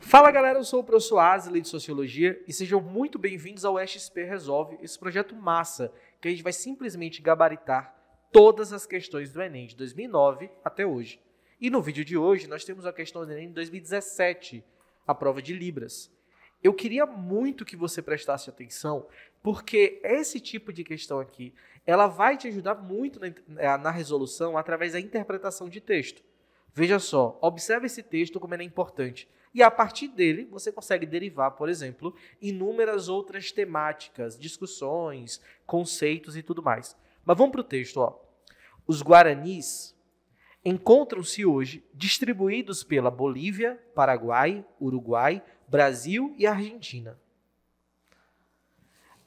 Fala galera, eu sou o professor Asley de Sociologia e sejam muito bem-vindos ao XP Resolve, esse projeto massa que a gente vai simplesmente gabaritar todas as questões do Enem de 2009 até hoje. E no vídeo de hoje nós temos a questão do Enem de 2017, a prova de Libras. Eu queria muito que você prestasse atenção, porque esse tipo de questão aqui, ela vai te ajudar muito na resolução através da interpretação de texto. Veja só, observe esse texto como ele é importante. E a partir dele, você consegue derivar, por exemplo, inúmeras outras temáticas, discussões, conceitos e tudo mais. Mas vamos para o texto. Ó. Os guaranis encontram-se hoje distribuídos pela Bolívia, Paraguai, Uruguai, Brasil e Argentina.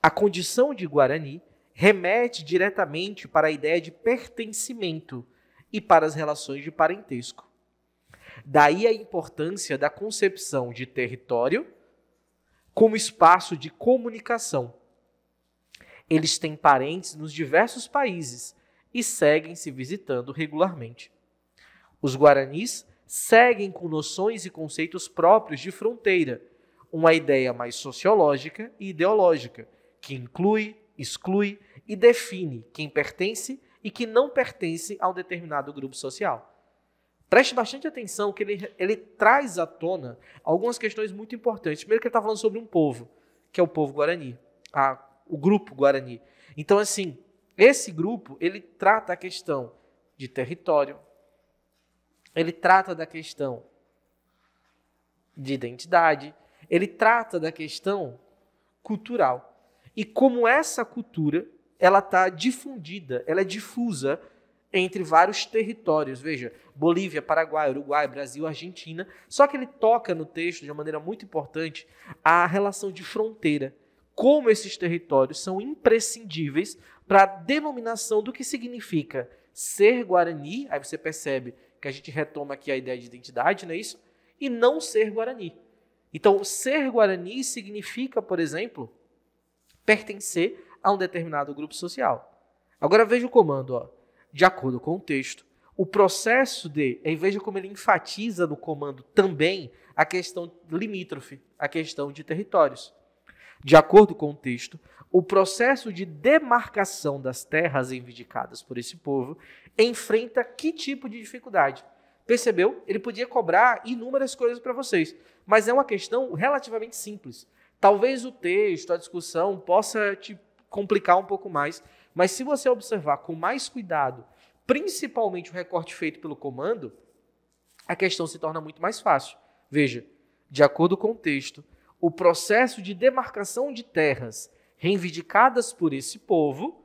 A condição de guarani remete diretamente para a ideia de pertencimento e para as relações de parentesco. Daí a importância da concepção de território como espaço de comunicação. Eles têm parentes nos diversos países e seguem se visitando regularmente. Os guaranis seguem com noções e conceitos próprios de fronteira, uma ideia mais sociológica e ideológica, que inclui, exclui e define quem pertence e que não pertence a um determinado grupo social. Preste bastante atenção que ele traz à tona algumas questões muito importantes. Primeiro que ele está falando sobre um povo, que é o povo guarani, o grupo guarani. Então, assim, esse grupo, ele trata a questão de território, ele trata da questão de identidade, ele trata da questão cultural. E como essa cultura, ela está difundida, ela é difusa entre vários territórios, veja, Bolívia, Paraguai, Uruguai, Brasil, Argentina, só que ele toca no texto, de uma maneira muito importante, a relação de fronteira, como esses territórios são imprescindíveis para a denominação do que significa ser Guarani, aí você percebe que a gente retoma aqui a ideia de identidade, não é isso? E não ser Guarani. Então, ser Guarani significa, por exemplo, pertencer a um determinado grupo social. Agora veja o comando, ó. De acordo com o texto, o processo veja como ele enfatiza no comando também a questão limítrofe, a questão de territórios. De acordo com o texto, o processo de demarcação das terras reivindicadas por esse povo enfrenta que tipo de dificuldade? Percebeu? Ele podia cobrar inúmeras coisas para vocês, mas é uma questão relativamente simples. Talvez o texto, a discussão possa te complicar um pouco mais, mas se você observar com mais cuidado, principalmente o recorte feito pelo comando, a questão se torna muito mais fácil. Veja, de acordo com o texto, o processo de demarcação de terras reivindicadas por esse povo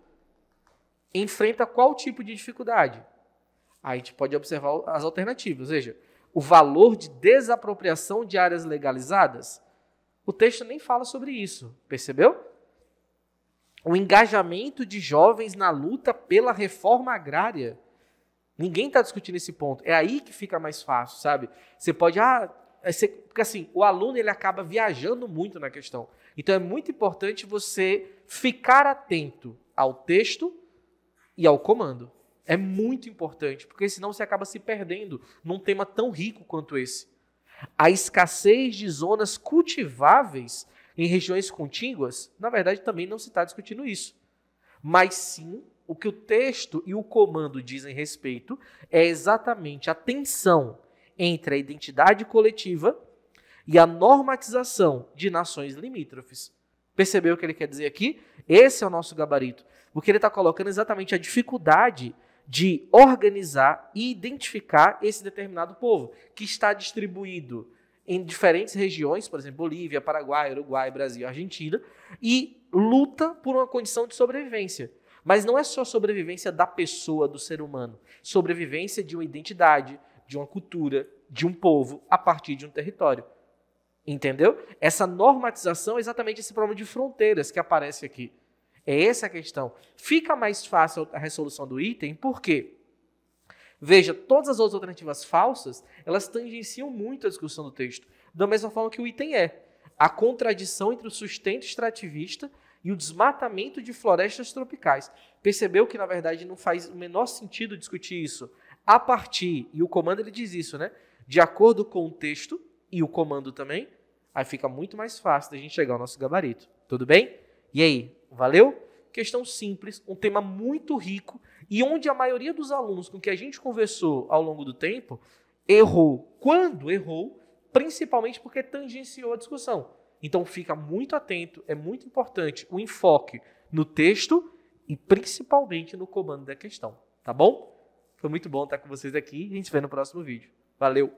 enfrenta qual tipo de dificuldade? Aí a gente pode observar as alternativas. Veja, o valor de desapropriação de áreas legalizadas, o texto nem fala sobre isso, percebeu? O engajamento de jovens na luta pela reforma agrária. Ninguém está discutindo esse ponto. É aí que fica mais fácil, sabe? Você pode... porque assim, o aluno ele acaba viajando muito na questão. Então é muito importante você ficar atento ao texto e ao comando. É muito importante, porque senão você acaba se perdendo num tema tão rico quanto esse. A escassez de zonas cultiváveis em regiões contíguas, na verdade, também não se está discutindo isso. Mas sim, o que o texto e o comando dizem respeito é exatamente a tensão entre a identidade coletiva e a normatização de nações limítrofes. Percebeu o que ele quer dizer aqui? Esse é o nosso gabarito. Porque ele está colocando exatamente a dificuldade de organizar e identificar esse determinado povo, que está distribuído em diferentes regiões, por exemplo, Bolívia, Paraguai, Uruguai, Brasil, Argentina, e luta por uma condição de sobrevivência. Mas não é só sobrevivência da pessoa, do ser humano, sobrevivência de uma identidade, de uma cultura, de um povo, a partir de um território. Entendeu? Essa normatização é exatamente esse problema de fronteiras que aparece aqui. É essa a questão. Fica mais fácil a resolução do item, por quê? Veja, todas as outras alternativas falsas, elas tangenciam muito a discussão do texto, da mesma forma que o item é. A contradição entre o sustento extrativista e o desmatamento de florestas tropicais. Percebeu que, na verdade, não faz o menor sentido discutir isso a partir, e o comando ele diz isso, né? De acordo com o texto e o comando também, aí fica muito mais fácil da gente chegar ao nosso gabarito. Tudo bem? E aí, valeu? Questão simples, um tema muito rico e onde a maioria dos alunos com que a gente conversou ao longo do tempo errou. Quando errou, principalmente porque tangenciou a discussão. Então fica muito atento, é muito importante o enfoque no texto e principalmente no comando da questão, tá bom? Foi muito bom estar com vocês aqui e a gente se vê no próximo vídeo. Valeu!